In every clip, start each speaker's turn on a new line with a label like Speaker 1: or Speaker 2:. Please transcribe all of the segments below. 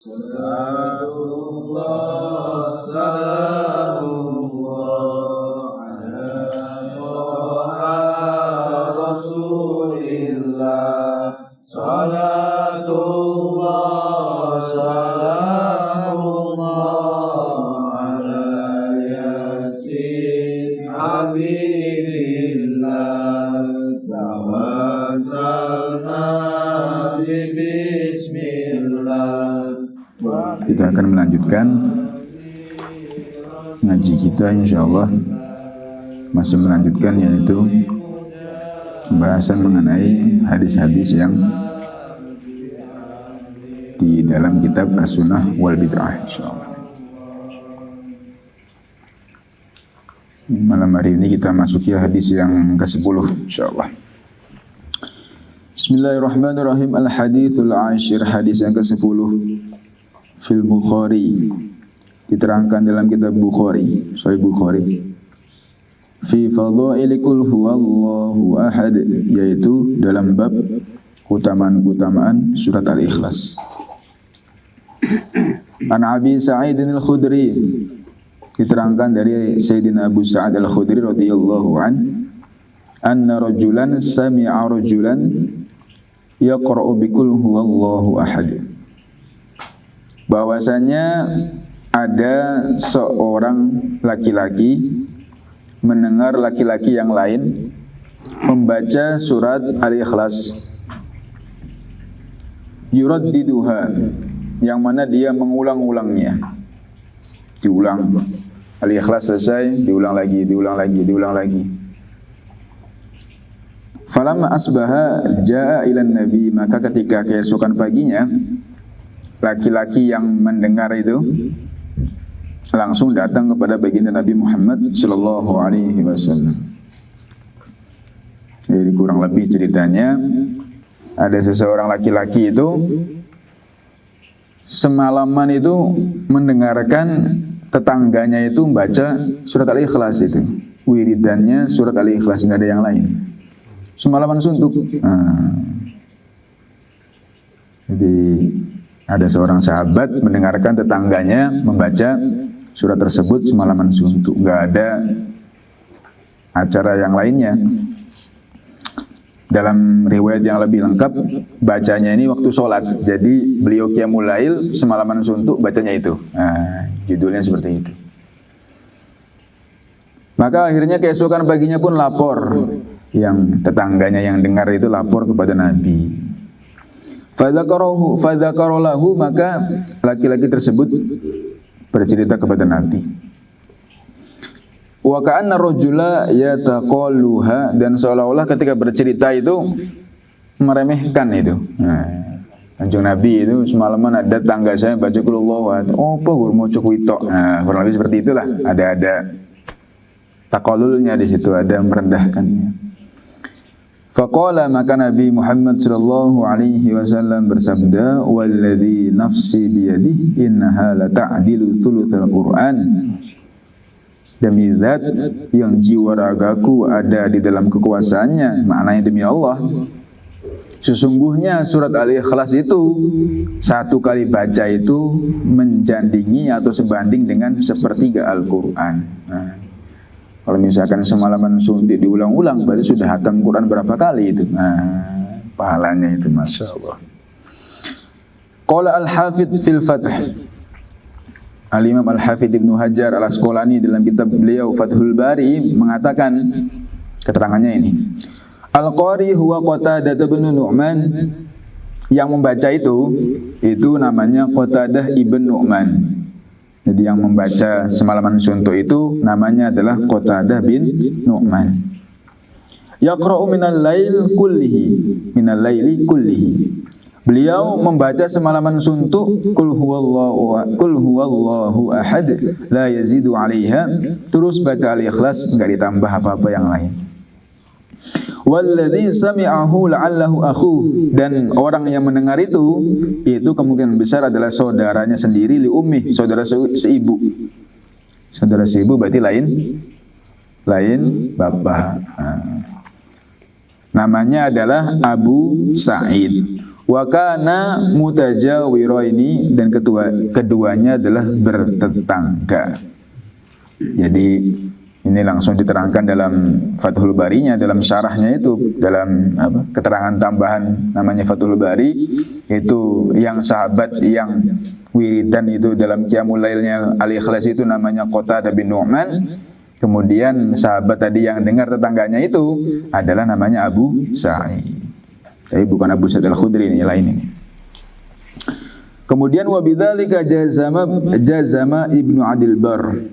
Speaker 1: Salatullah, salamullah ala Toha Rasulillah. Salatullah, salamullah ala Yasin Habibillah. Tawassalna bismillah.
Speaker 2: Kita akan melanjutkan ngaji kita, insyaallah masih melanjutkan, yaitu pembahasan mengenai hadis-hadis yang di dalam kitab As-Sunnah wal Bid'ah, insyaallah. Malam hari ini kita masuki hadis yang ke-10, insyaallah. Bismillahirrahmanirrahim. Al-hadithul ashir, hadis yang ke-10 fil Bukhari, diterangkan dalam kitab Bukhari, Sahih Bukhari, fi fadhaili qul huwallahu ahad, yaitu dalam bab keutamaan-keutamaan surat Al-Ikhlas. An Abi Sa'id Al-Khudri, diterangkan dari Sayyidina Abu Sa'id Al-Khudri radhiyallahu an, anna rajulan sami'a rajulan yaqra'u bi qul huwallahu ahad, bahwasanya ada seorang laki-laki mendengar laki-laki yang lain membaca surat Al-Ikhlas, yuraddiduha, yang mana dia mengulang-ulangnya, diulang. Al-Ikhlas selesai, diulang lagi, diulang lagi, diulang lagi. Falamma asbaha jaa ilan nabi, maka ketika keesokan paginya laki-laki yang mendengar itu langsung datang kepada baginda Nabi Muhammad sallallahu alaihi wasallam. Jadi kurang lebih ceritanya, ada seseorang laki-laki itu semalaman itu mendengarkan tetangganya itu membaca surat Al-Ikhlas itu. Wiridannya surat Al-Ikhlas, enggak ada yang lain. Semalaman suntuk. Jadi ada seorang sahabat mendengarkan tetangganya membaca surat tersebut semalaman suntuk, enggak ada acara yang lainnya. Dalam riwayat yang lebih lengkap, bacanya ini waktu sholat. Jadi beliau qiyamul lail semalaman suntuk bacanya itu. Judulnya seperti itu. Maka akhirnya keesokan paginya pun lapor, yang tetangganya yang dengar itu lapor kepada Nabi. Fadzakarahu, maka laki-laki tersebut bercerita kepada Nabi. Wa ka'anna rajula yataqalluha, dan seolah-olah ketika bercerita itu meremehkan itu. Kanjeng Nabi itu semalaman ada tangga saya baca qul huwallahu ahad. Oh, apa gur maca witok. Kurang lebih seperti itulah. Ada taqallulnya di situ, ada merendahkannya. Faqala, maka Nabi Muhammad sallallahu alaihi wasallam bersabda, walladzi nafsi biyadihi innaha la ta'dilu thulutsal Qur'an, demi zat yang jiwa ragaku ada di dalam kekuasaannya, maknanya demi Allah, sesungguhnya surat Al-Ikhlas itu satu kali baca itu menjandingi atau sebanding dengan sepertiga Al-Qur'an. Kalau misalkan semalaman suntik diulang-ulang, berarti sudah hatam Quran berapa kali itu. Pahalanya itu, Masya Allah. Qala Al-Hafidh fil Fath, Al-Imam Al-Hafidh Ibnu Hajar Al-Asqalani dalam kitab beliau Fathul Bari mengatakan keterangannya ini. Al-Qari huwa Qatadah bin Nu'man, yang membaca itu namanya Qatadah ibn Nu'man. Jadi yang membaca semalaman suntuk itu namanya adalah Qatadah bin Nu'man. Yaqra'u minal laili kullihi. Beliau membaca semalaman suntuk qul huwallahu ahad la yazidu 'alaiha, terus baca Al-Ikhlas, enggak ditambah apa-apa yang lain. Walladzi sami'ahu la'allahu akhuh, dan orang yang mendengar itu kemungkinan besar adalah saudaranya sendiri, li ummi, saudara seibu. Saudara seibu berarti lain bapak. Namanya adalah Abu Sa'id. Wa kana mutajawiraini, dan keduanya adalah bertetangga. Jadi ini langsung diterangkan dalam Fathul Barinya, dalam syarahnya itu, dalam keterangan tambahan namanya Fathul Bari, itu yang sahabat yang wiridan itu dalam Qiyamul Lailnya Al-Ikhlas itu namanya Qatadah bin Nu'man. Kemudian sahabat tadi yang dengar tetangganya itu adalah namanya Abu Sa'id. Tapi bukan Abu Sa'id Al-Khudri, ini lain ini. Kemudian wabidzalika jazama Ibnu Abdul Barr,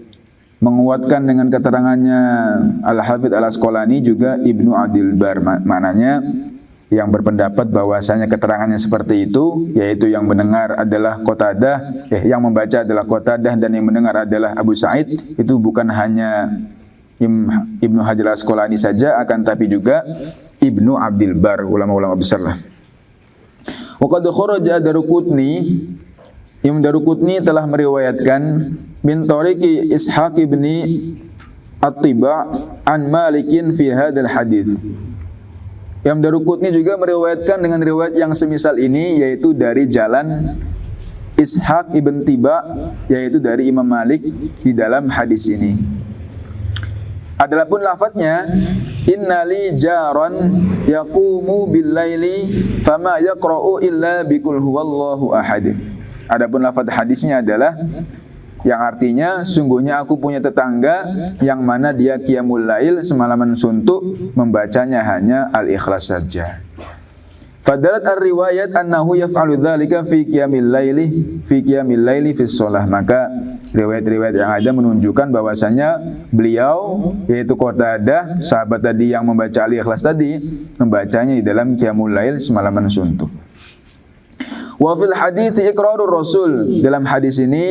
Speaker 2: menguatkan dengan keterangannya Al-Hafidz Al-Asqalani juga Ibnu Abdul Barr, maknanya yang berpendapat bahwasanya keterangannya seperti itu, yaitu yang mendengar adalah Qatadah, yang membaca adalah Qatadah dan yang mendengar adalah Abu Sa'id, itu bukan hanya Ibnu Hajar Al-Asqalani saja, akan tapi juga Ibnu Abdul Barr, ulama-ulama besar lah. Wa qad kharaja Daruqutni, Imam Daruqutni telah meriwayatkan min tariqi Ishaq ibni At-Tiba' an Malikin fi hadzal hadits. Imam Daruqutni juga meriwayatkan dengan riwayat yang semisal ini, yaitu dari jalan Ishaq ibn Tiba', yaitu dari Imam Malik di dalam hadis ini. Adapun lafadznya, innali jaran yaqumu bil laili fama yaqra'u illa biqul huwallahu ahad. Adapun lafadz hadisnya adalah yang artinya, sungguhnya aku punya tetangga yang mana dia qiyamul lail semalaman suntuk, membacanya hanya Al-Ikhlas saja. Fadalat ar-riwayat annahu yaf'alu dzalika fi qiyamil laili fi shalah. Maka riwayat-riwayat yang ada menunjukkan bahwasanya beliau, yaitu Qatadah, sahabat tadi yang membaca Al-Ikhlas tadi, membacanya di dalam qiyamul lail semalaman suntuk. Wa fil hadits iqrarur rasul, dalam hadis ini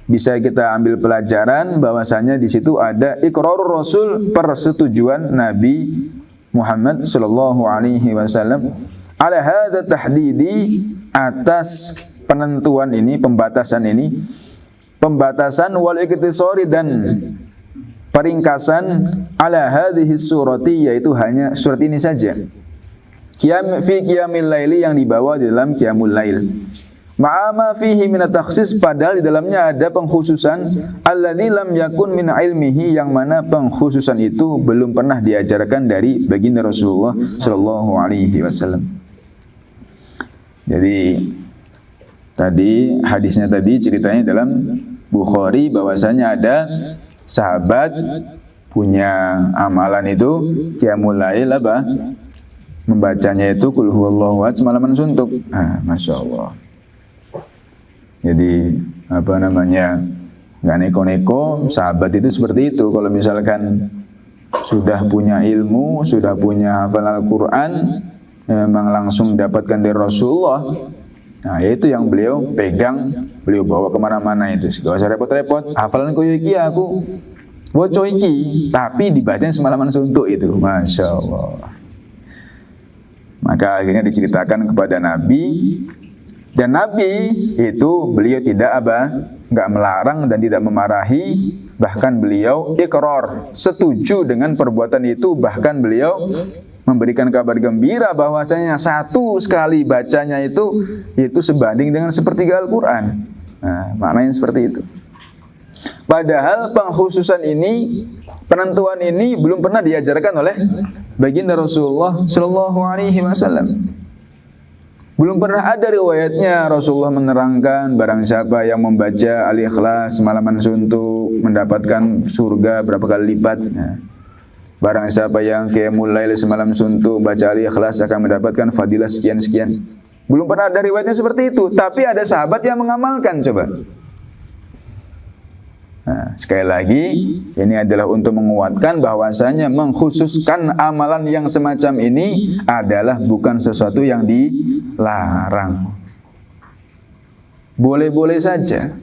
Speaker 2: bisa kita ambil pelajaran bahwasanya di situ ada iqrarur rasul, persetujuan Nabi Muhammad sallallahu alaihi wasallam ala hadza tahdidi, atas penentuan ini, pembatasan wal iktisari dan peringkasan ala hadhihi surati, yaitu hanya surat ini saja. Fi qiyamil laili, yang dibawa di dalam qiyamul lail. Ma'ama fihi min at-takhsis, padahal di dalamnya ada pengkhususan alladzi lam yakun min ilmihi, yang mana pengkhususan itu belum pernah diajarkan dari baginda Rasulullah sallallahu alaihi wasallam. Jadi tadi hadisnya tadi ceritanya dalam Bukhari bahwasanya ada sahabat punya amalan itu qiyamul lail membacanya itu qul huwallahu ahad semalaman suntuk. Masya Allah. Jadi nggak neko-neko, sahabat itu seperti itu. Kalau misalkan sudah punya ilmu, sudah punya hafal Al-Quran, memang langsung dapatkan dari Rasulullah. Nah, itu yang beliau pegang, beliau bawa kemana-mana itu. Gak usah repot-repot, hafalan koyo iki aku woco iki, tapi dibacain semalaman suntuk itu. Masya Allah. Maka akhirnya diceritakan kepada Nabi, dan Nabi itu beliau enggak melarang dan tidak memarahi, bahkan beliau iqrar, setuju dengan perbuatan itu, bahkan beliau memberikan kabar gembira bahwasanya satu sekali bacanya itu sebanding dengan sepertiga Al-Quran. Nah, maknanya seperti itu. Padahal pengkhususan ini, penentuan ini belum pernah diajarkan oleh baginda Rasulullah sallallahu alaihi wasallam. Belum pernah ada riwayatnya Rasulullah menerangkan barang siapa yang membaca Al-Ikhlas semalaman suntuk mendapatkan surga berapa kali lipat. Barang siapa yang qiyamul lail semalam suntuk baca Al-Ikhlas akan mendapatkan fadilah sekian-sekian. Belum pernah ada riwayatnya seperti itu, tapi ada sahabat yang mengamalkan. Coba. Nah, sekali lagi, ini adalah untuk menguatkan bahwasanya mengkhususkan amalan yang semacam ini adalah bukan sesuatu yang dilarang. Boleh-boleh saja.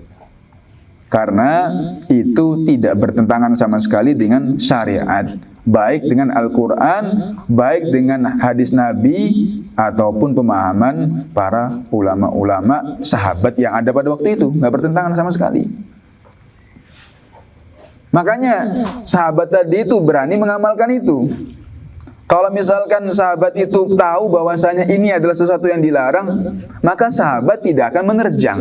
Speaker 2: Karena itu tidak bertentangan sama sekali dengan syariat. Baik dengan Al-Quran, baik dengan hadis Nabi, ataupun pemahaman para ulama-ulama sahabat yang ada pada waktu itu. Nggak bertentangan sama sekali. Makanya sahabat tadi itu berani mengamalkan itu. Kalau misalkan sahabat itu tahu bahwasanya ini adalah sesuatu yang dilarang, maka sahabat tidak akan menerjang.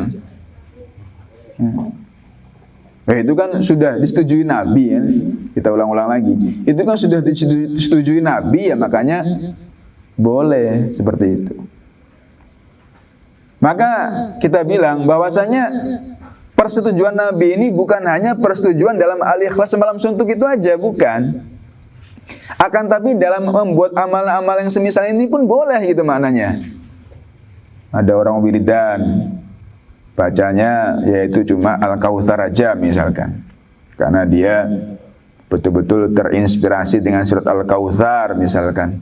Speaker 2: Nah, itu kan sudah disetujui Nabi ya. Kita ulang-ulang lagi. Itu kan sudah disetujui Nabi ya, makanya boleh seperti itu. Maka kita bilang bahwasanya persetujuan Nabi ini bukan hanya persetujuan dalam Al-Ikhlas semalam suntuk itu aja, bukan. Akan tapi dalam membuat amalan-amalan yang semisal ini pun boleh gitu maknanya. Ada orang wiridan, bacanya yaitu cuma Al-Kautsar aja misalkan, karena dia betul-betul terinspirasi dengan surat Al-Kautsar misalkan.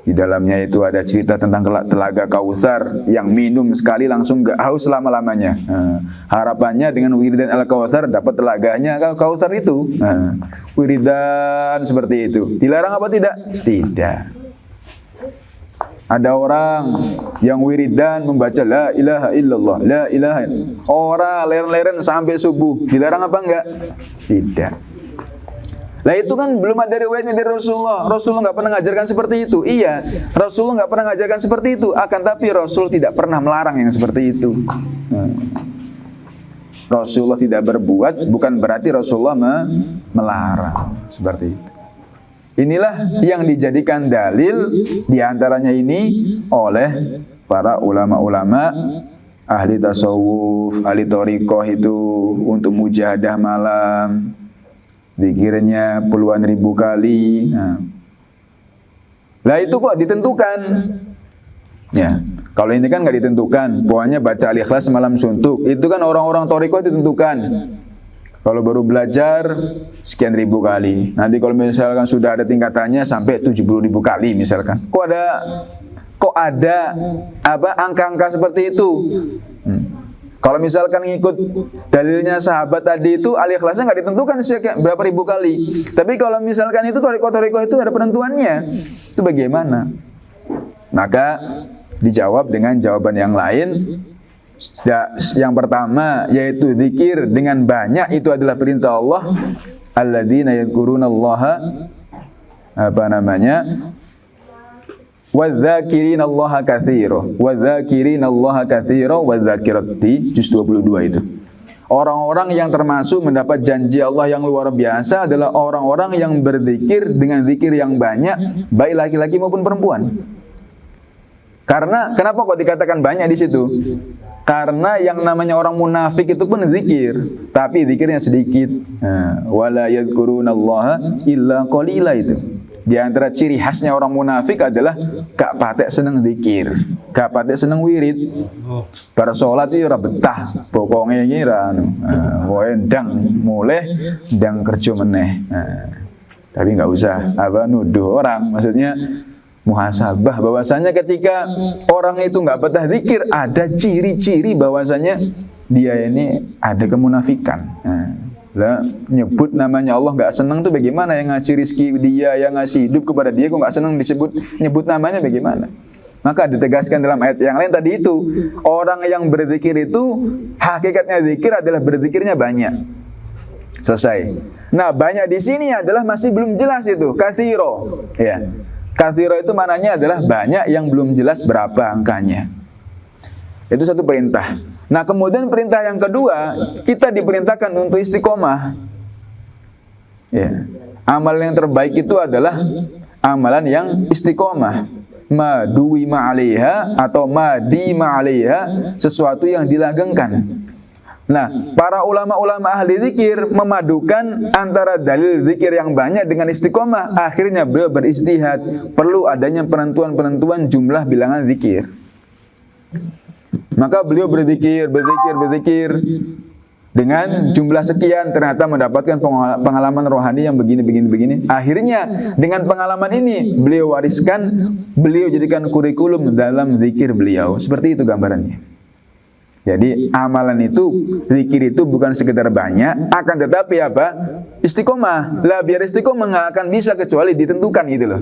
Speaker 2: Di dalamnya itu ada cerita tentang telaga Kautsar yang minum sekali langsung gak haus selama-lamanya. Harapannya dengan wiridan Al-Kautsar dapat telaganya Kautsar itu. Wiridan seperti itu. Dilarang apa tidak? Tidak. Ada orang yang wiridan membaca la ilaha illallah, la ilaha illallah. Orang leren-leren sampai subuh. Dilarang apa enggak? Tidak. Lah itu kan belum ada riwayatnya dari Rasulullah. Rasulullah nggak pernah mengajarkan seperti itu. Iya, Rasulullah nggak pernah mengajarkan seperti itu. Akan tapi Rasul tidak pernah melarang yang seperti itu. Rasulullah tidak berbuat bukan berarti Rasulullah melarang seperti itu. Inilah yang dijadikan dalil diantaranya ini oleh para ulama-ulama ahli tasawuf, ahli thariqah itu untuk mujahadah malam. Zikirnya puluhan ribu kali. Lah itu kok ditentukan. Ya, kalau ini kan nggak ditentukan. Pokoknya baca Al-Ikhlas semalam suntuk. Itu kan orang-orang thariqah ditentukan. Kalau baru belajar sekian ribu kali. Nanti kalau misalkan sudah ada tingkatannya sampai 70 ribu kali misalkan. Kok ada angka-angka seperti itu? Kalau misalkan ngikut dalilnya sahabat tadi itu Al-Ikhlasnya nggak ditentukan berapa ribu kali. Tapi kalau misalkan itu thariqah itu ada penentuannya. Itu bagaimana? Maka dijawab dengan jawaban yang lain. Yang pertama yaitu zikir dengan banyak itu adalah perintah Allah. Alladzina yadhkurunallaha وَالذَّاكِرِينَ اللَّهَ كَثِيرًا وَالذَّاكِرِينَ اللَّهَ كَثِيرًا وَالذَّاكِرَاتِ di juz 22 itu. Orang-orang yang termasuk mendapat janji Allah yang luar biasa adalah orang-orang yang berzikir dengan zikir yang banyak, baik laki-laki maupun perempuan. Karena kenapa kok dikatakan banyak di situ? Karena yang namanya orang munafik itu pun zikir, tapi zikirnya sedikit. Wala yadhkurunallaha illa qalila itu. Di antara ciri khasnya orang munafik adalah gak patek seneng zikir, gak patek seneng wirid. Para sholat itu ora betah, pokoknya ngira ndang mulai ndang kerja meneh. Tapi nggak usah nuduh orang, maksudnya muhasabah bahwasanya ketika orang itu nggak betah zikir ada ciri-ciri bahwasanya dia ini ada kemunafikan. Lah nyebut namanya Allah nggak senang tuh bagaimana? Yang ngasih rizki dia, yang ngasih hidup kepada dia kok nggak senang disebut nyebut namanya bagaimana? Maka ditegaskan dalam ayat yang lain tadi itu orang yang berzikir itu hakikatnya zikir adalah berzikirnya banyak. Selesai. Nah banyak di sini adalah masih belum jelas itu kathiro. Ya, kathiro itu maknanya adalah banyak yang belum jelas berapa angkanya. Itu satu perintah. Nah kemudian perintah yang kedua, kita diperintahkan untuk istiqomah. Ya. Amalan yang terbaik itu adalah amalan yang istiqomah. Madui ma'alaiha atau madi ma'alaiha, sesuatu yang dilanggengkan. Nah, para ulama-ulama ahli zikir memadukan antara dalil zikir yang banyak dengan istiqomah. Akhirnya beliau beristihad, perlu adanya penentuan-penentuan jumlah bilangan zikir. Maka beliau berzikir dengan jumlah sekian, ternyata mendapatkan pengalaman rohani yang begini. Akhirnya dengan pengalaman ini beliau wariskan, beliau jadikan kurikulum dalam zikir beliau. Seperti itu gambarannya. Jadi amalan itu, zikir itu bukan sekedar banyak, akan tetapi apa? Istiqomah. Lah biar istiqomah nggak akan bisa kecuali ditentukan gitu loh.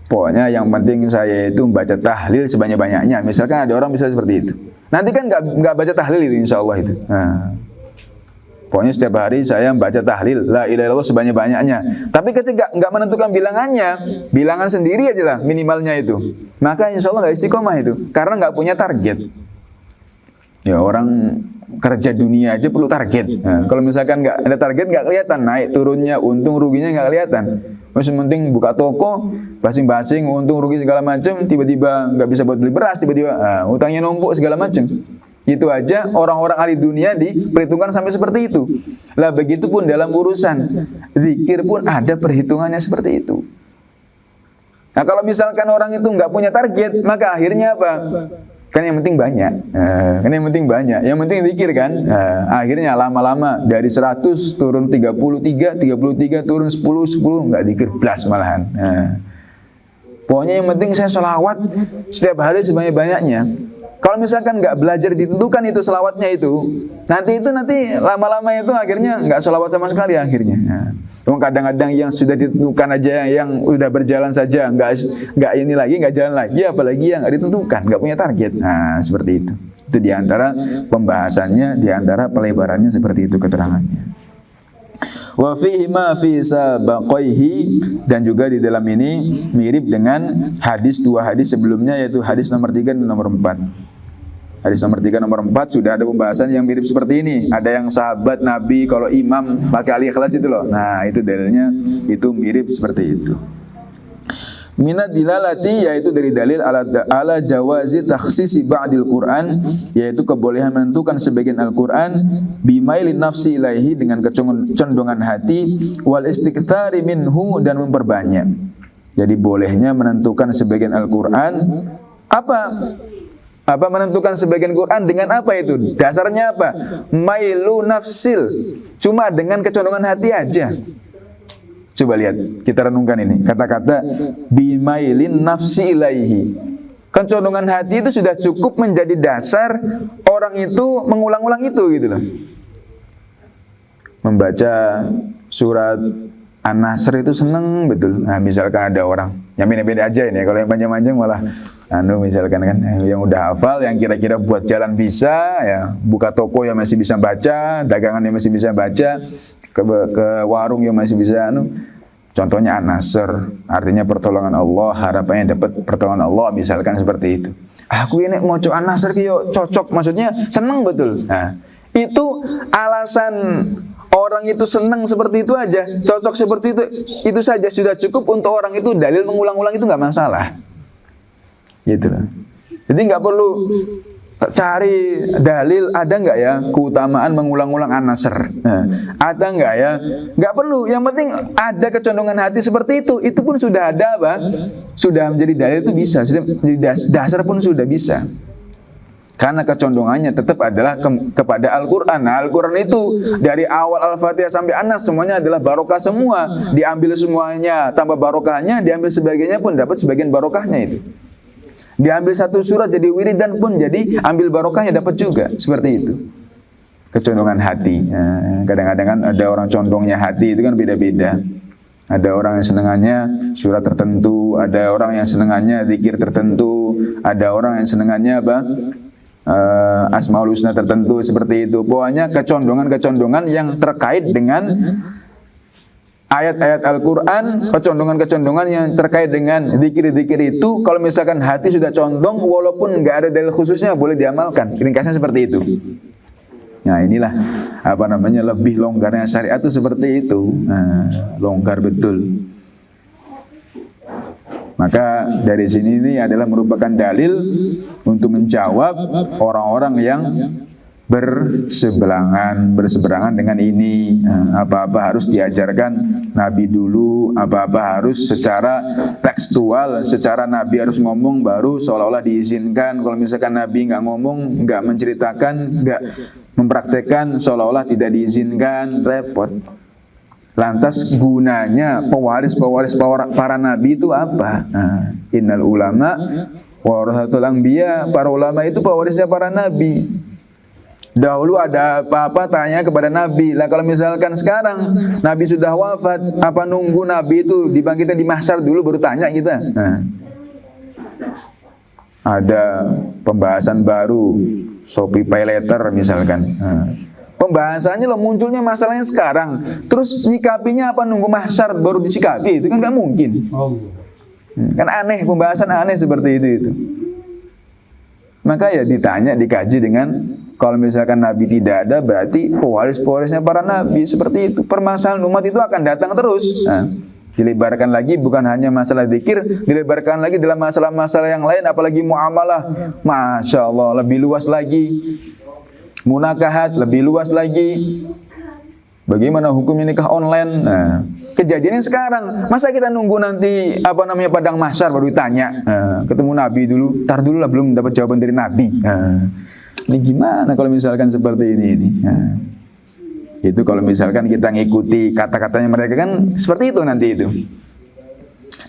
Speaker 2: Pokoknya yang penting saya itu membaca tahlil sebanyak-banyaknya. Misalkan ada orang bisa seperti itu. Nanti kan nggak baca tahlil itu insya Allah itu. Pokoknya setiap hari saya membaca tahlil la ilaha illallah sebanyak-banyaknya. Tapi ketika nggak menentukan bilangannya, bilangan sendiri aja lah minimalnya itu, maka insya Allah nggak istiqomah itu, karena nggak punya target. Ya orang kerja dunia aja perlu target. Nah, kalau misalkan nggak ada target, nggak kelihatan naik turunnya, untung ruginya nggak kelihatan. Yang penting buka toko, basing-basing, untung rugi segala macam, tiba-tiba nggak bisa buat beli beras, tiba-tiba utangnya numpuk segala macam. Itu aja orang-orang ahli dunia diperhitungkan sampai seperti itu. Lah begitu pun dalam urusan zikir pun ada perhitungannya seperti itu. Nah kalau misalkan orang itu nggak punya target, maka akhirnya apa? Kan yang penting banyak, yang penting zikir kan. Akhirnya lama-lama dari 100 turun 33 turun 10 nggak zikir blas malahan. Pokoknya yang penting saya sholawat setiap hari sebanyak-banyaknya. Kalau misalkan nggak belajar ditentukan itu selawatnya itu, nanti lama-lama itu akhirnya nggak selawat sama sekali akhirnya. Kadang-kadang yang sudah ditentukan aja, yang udah berjalan saja, nggak ini lagi, nggak jalan lagi, apalagi yang nggak ditentukan, nggak punya target. Nah seperti itu. Itu diantara pembahasannya, diantara pelebarannya seperti itu keterangannya. Wa fihi ma fi sabaqaihi, dan juga di dalam ini mirip dengan dua hadis sebelumnya, yaitu hadis nomor 3 dan nomor 4. Hadis nomor 3 nomor 4 sudah ada pembahasan yang mirip seperti ini. Ada yang sahabat Nabi kalau imam pakai al-ikhlas itu loh. Nah, itu dalilnya itu mirip seperti itu. Minad dilalati, yaitu dari dalil ala jawazi takhsisi ba'dil Qur'an, yaitu kebolehan menentukan sebagian Al-Qur'an bimailin nafsi ilaihi, dengan kecondongan hati, wal istikthari minhu, dan memperbanyak. Jadi bolehnya menentukan sebagian Al-Qur'an apa menentukan sebagian Quran dengan apa itu? Dasarnya apa? Mailu nafsil, cuma dengan kecondongan hati aja. Coba lihat, kita renungkan ini kata-kata bimailin nafsi ilaihi. Kecondongan hati itu sudah cukup menjadi dasar orang itu mengulang-ulang itu gitu loh. Membaca surat An-Nasr itu seneng betul. Nah, misalkan ada orang yang beda-beda aja ini, kalau yang panjang-panjang malah misalkan kan yang udah hafal, yang kira-kira buat jalan bisa, ya buka toko yang masih bisa baca, dagangan yang masih bisa baca, ke warung yang masih bisa contohnya An-Nasr, artinya pertolongan Allah, harapannya dapat pertolongan Allah, misalkan seperti itu. Aku ini mau coba An-Nasr yo cocok, maksudnya seneng betul. Nah, itu alasan orang itu senang seperti itu aja, cocok seperti itu saja sudah cukup untuk orang itu dalil mengulang-ulang itu nggak masalah. Gitu lah. Jadi nggak perlu cari dalil, ada nggak ya keutamaan mengulang-ulang An-Nasr? Ada nggak ya? Nggak perlu. Yang penting ada kecondongan hati seperti itu pun sudah ada apa? Sudah menjadi dalil, itu bisa. Sudah menjadi dasar pun sudah bisa. Karena kecondongannya tetap adalah kepada Al-Quran. Nah, Al-Quran itu dari awal Al-Fatihah sampai An-Nas semuanya adalah barokah semua. Diambil semuanya, tambah barokahnya, diambil sebagainya pun dapat sebagian barokahnya itu. Diambil satu surat jadi wiridan pun jadi ambil barokahnya dapat juga, seperti itu. Kecondongan hati. Kadang-kadang kan ada orang condongnya hati itu kan beda-beda. Ada orang yang senengannya surat tertentu, ada orang yang senengannya zikir tertentu, ada orang yang senengannya apa? Asmaul Husna tertentu, seperti itu. Pokoknya kecondongan-kecondongan yang terkait dengan ayat-ayat Al-Quran, kecondongan-kecondongan yang terkait dengan zikir-zikir itu, kalau misalkan hati sudah condong, walaupun nggak ada dalil khususnya, boleh diamalkan. Ringkasnya seperti itu. Nah, inilah lebih longgarnya syariat itu seperti itu. Nah, longgar betul. Maka dari sini ini adalah merupakan dalil untuk menjawab orang-orang yang berseberangan dengan ini. Apa-apa harus diajarkan Nabi dulu, apa-apa harus secara tekstual, secara Nabi harus ngomong baru seolah-olah diizinkan. Kalau misalkan Nabi nggak ngomong, nggak menceritakan, nggak mempraktekkan, seolah-olah tidak diizinkan, repot. Lantas gunanya pewaris-pewaris para nabi itu apa? Innal ulama warasatul anbiya, para ulama itu pewarisnya para nabi. Dahulu ada apa-apa tanya kepada nabi. Lah kalau misalkan sekarang nabi sudah wafat, apa nunggu nabi itu dibangkitkan di mahsyar dulu baru tanya kita? Ada pembahasan baru, Shopee Pay Later misalkan. Pembahasannya loh, munculnya masalahnya sekarang. Terus nyikapinya apa, nunggu mahsyar baru disikapi? Itu kan nggak mungkin. Kan aneh, pembahasan aneh seperti itu. Maka ya ditanya, dikaji dengan kalau misalkan Nabi tidak ada, berarti pewaris-pewarisnya para Nabi seperti itu. Permasalahan umat itu akan datang terus. Nah, dilebarkan lagi bukan hanya masalah zikir, dilebarkan lagi dalam masalah-masalah yang lain, apalagi muamalah. Masya Allah, lebih luas lagi. Munakahat lebih luas lagi. Bagaimana hukumnya nikah online? Nah, kejadiannya sekarang. Masa kita nunggu nanti padang mahsyar baru ditanya? Ketemu Nabi dulu, tar dulu lah, belum dapat jawaban dari Nabi. Ini gimana kalau misalkan seperti ini? Itu kalau misalkan kita ngikuti kata-katanya mereka kan seperti itu nanti itu.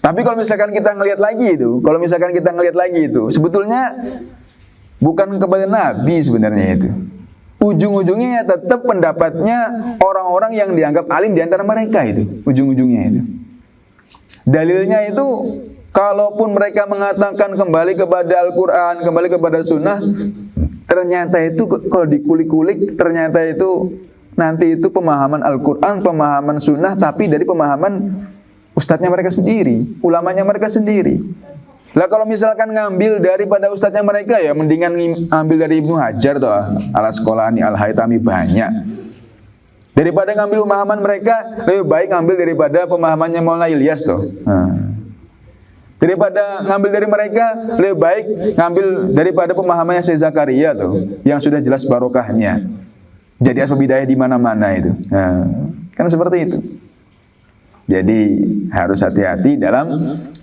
Speaker 2: Tapi kalau misalkan kita ngelihat lagi itu, sebetulnya bukan kepada Nabi sebenarnya itu. Ujung-ujungnya ya tetap pendapatnya orang-orang yang dianggap alim di antara mereka itu. Ujung-ujungnya itu. Dalilnya itu, kalaupun mereka mengatakan kembali kepada Al-Quran, kembali kepada Sunnah, ternyata itu kalau dikulik-kulik, ternyata itu nanti itu pemahaman Al-Quran, pemahaman Sunnah, tapi dari pemahaman ustadznya mereka sendiri, ulamanya mereka sendiri. Lah kalau misalkan ngambil daripada ustadznya mereka, ya mendingan ambil dari Ibnu Hajar toh, Al-Asqalani, Al-Haytami, banyak. Daripada ngambil pemahaman mereka, lebih baik ngambil daripada pemahamannya Maulana Ilyas toh. Daripada ngambil dari mereka, lebih baik ngambil daripada pemahamannya Syekh Zakaria tuh, yang sudah jelas barokahnya. Jadi asbab hidayah di mana-mana itu. Kan seperti itu. Jadi harus hati-hati dalam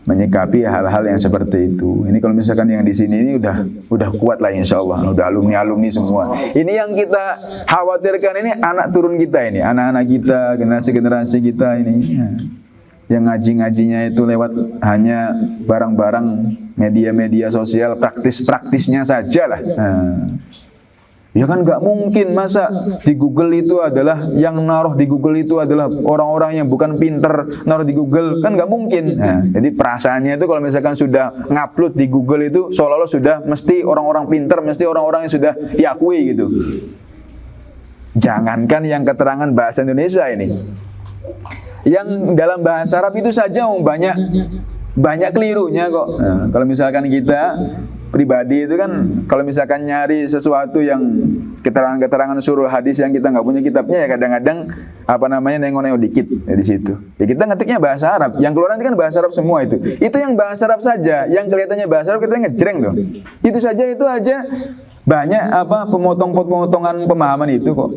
Speaker 2: menyikapi hal-hal yang seperti itu. Ini kalau misalkan yang di sini ini udah kuat lah insya Allah, udah alumni semua. Ini yang kita khawatirkan ini anak turun kita ini, anak-anak kita, generasi kita ini. Yang ngaji-ngajinya itu lewat hanya barang-barang media-media sosial, praktis-praktisnya saja lah. Ya kan nggak mungkin, masa di Google itu adalah yang naruh di Google itu adalah orang-orang yang bukan pinter naruh di Google, kan nggak mungkin. Jadi perasaannya itu kalau misalkan sudah ngupload di Google itu seolah-olah sudah mesti orang-orang pinter, mesti orang-orang yang sudah diakui gitu. Jangankan yang keterangan bahasa Indonesia ini, yang dalam bahasa Arab itu saja banyak kelirunya kok. Kalau misalkan kita pribadi itu kan, kalau misalkan nyari sesuatu yang keterangan-keterangan surah hadis yang kita nggak punya kitabnya, ya kadang-kadang nengok-nengok dikit ya di situ. Ya kita ngetiknya bahasa Arab, yang keluar nanti kan bahasa Arab semua itu. Itu yang bahasa Arab saja, yang kelihatannya bahasa Arab kita ngejreng dong. Itu saja, itu aja banyak pemotong-pemotongan pemahaman itu kok.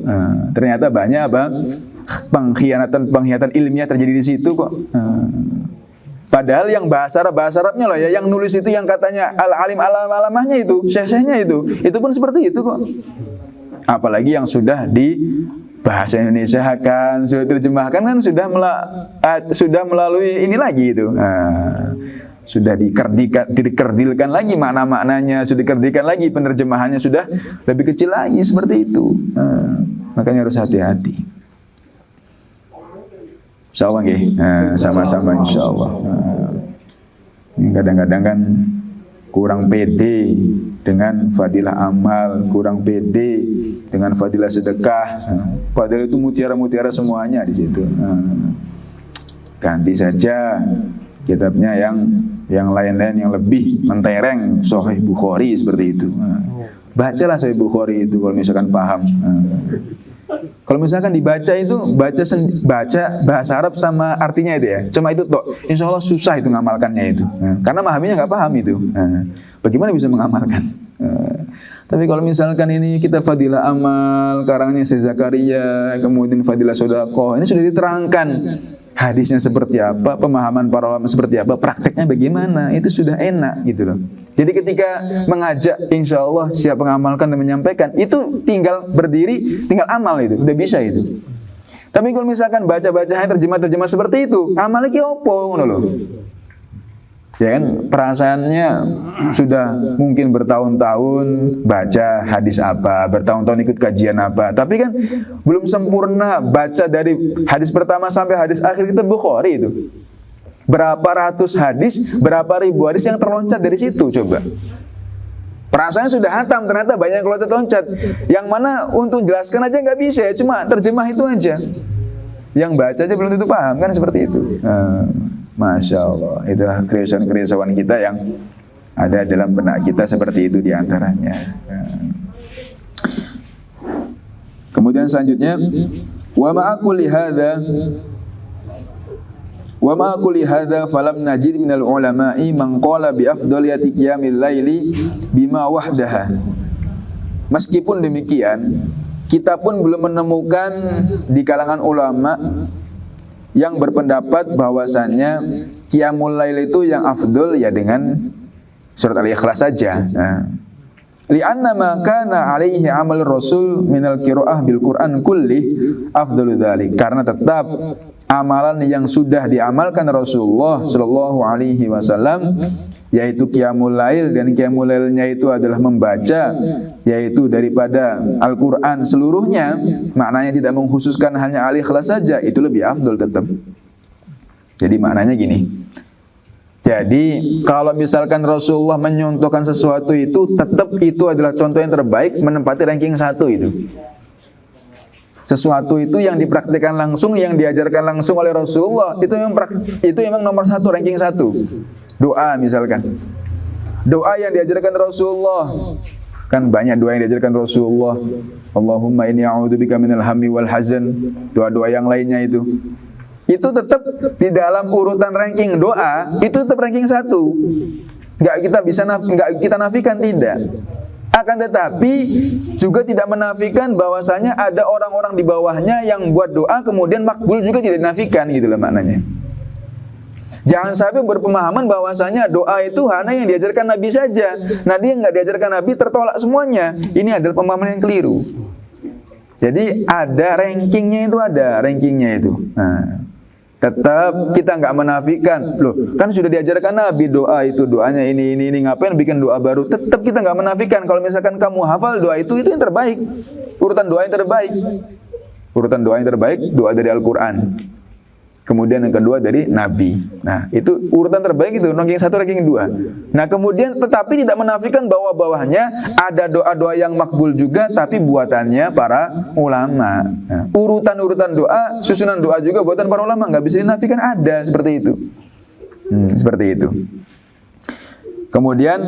Speaker 2: Ternyata banyak pengkhianatan ilmiah terjadi di situ kok. Padahal yang bahasa Arabnya loh ya, yang nulis itu yang katanya al-alim alamahnya itu, syekh-syekhnya itu pun seperti itu kok. Apalagi yang sudah di bahasa Indonesia kan, sudah terjemahkan kan, sudah melalui ini lagi itu. Sudah dikerdilkan lagi makna-maknanya, sudah dikerdilkan lagi penerjemahannya, sudah lebih kecil lagi seperti itu. Makanya harus hati-hati. Insyaallah nggih. Sama-sama insyaallah. Kadang-kadang kan kurang pede dengan fadilah amal, kurang pede dengan fadilah sedekah. Padahal itu mutiara-mutiara semuanya di situ. Ganti saja kitabnya yang lain-lain yang lebih mentereng, Sahih Bukhari seperti itu. Bacalah Sahih Bukhari itu kalau misalkan paham. Kalau misalkan dibaca itu baca bahasa Arab sama artinya itu ya, cuma itu toh, insya Allah susah itu ngamalkannya itu, karena memahaminya nggak paham itu. Bagaimana bisa mengamalkan? Tapi kalau misalkan ini kita fadilah amal, karangnya Syekh Zakaria, kemudian fadilah sedekah, ini sudah diterangkan hadisnya seperti apa, pemahaman para ulama seperti apa, prakteknya bagaimana, itu sudah enak gitu loh. Jadi ketika mengajak, insya Allah siap mengamalkan dan menyampaikan, itu tinggal berdiri, tinggal amal, itu udah bisa itu. Tapi kalau misalkan baca-baca terjemah-terjemah seperti itu, amal lagi opo ngono loh. Ya kan, perasaannya sudah mungkin bertahun-tahun baca hadis apa, bertahun-tahun ikut kajian apa, tapi kan belum sempurna baca dari hadis pertama sampai hadis akhir kitab Bukhari itu. Berapa ratus hadis, berapa ribu hadis yang terloncat dari situ coba. Perasaannya sudah hatam, ternyata banyak yang loncat-loncat. Yang mana untuk jelaskan aja nggak bisa, cuma terjemah itu aja. Yang baca aja belum tentu paham, kan seperti itu. Masya Allah, itulah kerisauan-kerisauan kita yang ada dalam benak kita seperti itu diantaranya. Kemudian selanjutnya, wa ma'akuli hadza falam najid minal ulama'i man qala bi afdaliyati qiyamil laili bima wahdaha. Meskipun demikian, kita pun belum menemukan di kalangan ulama yang berpendapat bahwasannya qiyamul lail itu yang afdol ya dengan surat Al-Ikhlas saja. Li'anna ma kana alaihi amal rasul minal qiraah bil Qur'an kulli afdalu dzalik. Karena tetap amalan yang sudah diamalkan Rasulullah sallallahu alaihi wasallam yaitu qiyamul lail, dan qiyamul lailnya itu adalah membaca yaitu daripada Al-Qur'an seluruhnya, maknanya tidak mengkhususkan hanya Al-Ikhlas saja, itu lebih afdol tetap. Jadi maknanya gini. Jadi kalau misalkan Rasulullah menyontohkan sesuatu itu, tetap itu adalah contoh yang terbaik, menempati ranking 1 itu. Sesuatu itu yang dipraktikkan langsung, yang diajarkan langsung oleh Rasulullah, itu memang nomor 1, ranking 1. Doa misalkan, doa yang diajarkan Rasulullah, kan banyak doa yang diajarkan Rasulullah. Allahumma inni a'udzubika minal hammi wal hazan, doa-doa yang lainnya itu tetap di dalam urutan ranking doa, itu tetap ranking 1. Nggak kita nafikan, tidak. Akan tetapi juga tidak menafikan bahwasanya ada orang-orang di bawahnya yang buat doa kemudian makbul juga tidak dinafikan, gitu lah maknanya. Jangan sampai berpemahaman bahwasanya doa itu hanya yang diajarkan Nabi saja. Nabi yang nggak diajarkan Nabi tertolak semuanya. Ini adalah pemahaman yang keliru. Jadi ada rankingnya itu. Nah, tetap kita nggak menafikan, loh kan sudah diajarkan Nabi doa itu, doanya ini ngapain bikin doa baru? Tetap kita nggak menafikan. Kalau misalkan kamu hafal doa itu yang terbaik, urutan doa yang terbaik, doa dari Al-Quran. Kemudian yang kedua dari Nabi. Nah, itu urutan terbaik itu, ranking 1, ranking 2. Nah, kemudian tetapi tidak menafikan bawah-bawahnya ada doa-doa yang makbul juga, tapi buatannya para ulama. Nah, urutan-urutan doa, susunan doa juga buatan para ulama, nggak bisa dinafikan, ada seperti itu. Seperti itu. Kemudian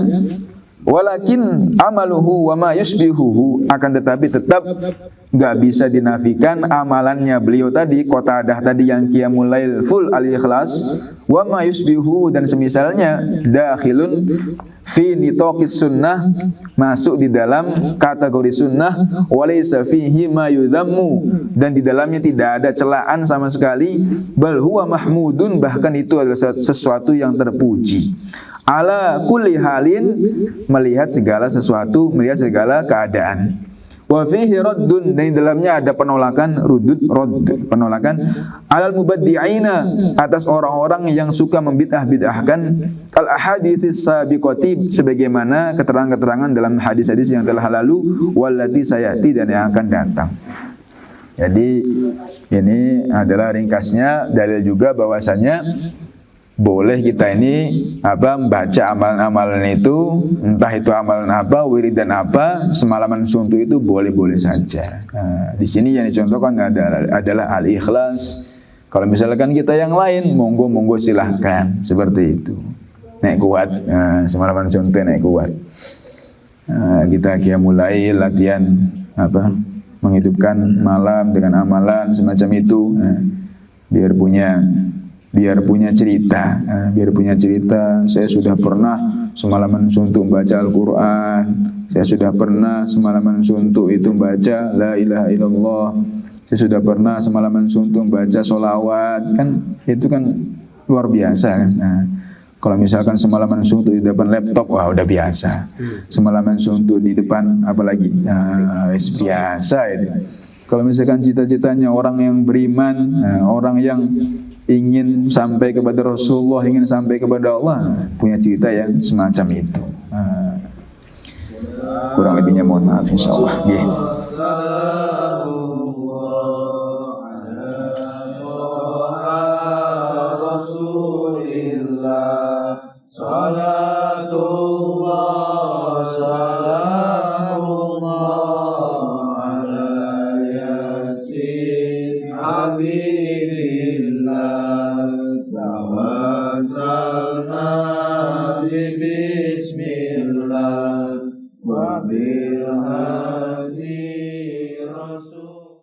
Speaker 2: walakin amaluhu wa ma yusbihuhu, akan tetapi tetap nggak bisa dinafikan amalannya beliau tadi, Qatadah tadi yang qiyamul lail full Al-Ikhlas, wa ma yusbihu, dan semisalnya dakhilun fi nitaqis sunnah, masuk di dalam kategori sunnah, walaysa fihi ma yudhammu, dan di dalamnya tidak ada celaan sama sekali, bal huwa mahmudun, bahkan itu adalah sesuatu yang terpuji. Ala kulli halin, melihat segala sesuatu, melihat segala keadaan. Wa fihi raddun, dan di dalamnya ada penolakan, penolakan alal mubaddi'ina, atas orang-orang yang suka membid'ah-bid'ahkan al ahadits sabiqati, sebagaimana keterangan-keterangan dalam hadis-hadis yang telah lalu, wallati sayati, dan yang akan datang. Jadi ini adalah ringkasnya dalil juga bahwasanya boleh kita ini membaca amalan-amalan itu, entah itu amalan apa, wiridan apa, semalaman suntuk itu boleh-boleh saja. Nah, di sini yang dicontohkan adalah Al-Ikhlas. Kalau misalkan kita yang lain, monggo silahkan seperti itu. Naik kuat, semalaman suntuk naik kuat. Kita qiyamul lail, latihan menghidupkan malam dengan amalan semacam itu, biar punya cerita, saya sudah pernah semalaman suntuk membaca Al-Quran, saya sudah pernah semalaman suntuk itu membaca La ilaha illallah, saya sudah pernah semalaman suntuk membaca sholawat, kan itu kan luar biasa kan. Nah, kalau misalkan semalaman suntuk di depan laptop, wah udah biasa. Semalaman suntuk di depan apalagi, biasa itu. Kalau misalkan cita-citanya orang yang beriman, orang yang ingin sampai kepada Rasulullah, ingin sampai kepada Allah, punya cerita yang semacam itu. Kurang lebihnya mohon maaf insyaallah.
Speaker 1: Salatullah Habibillahillah tawassal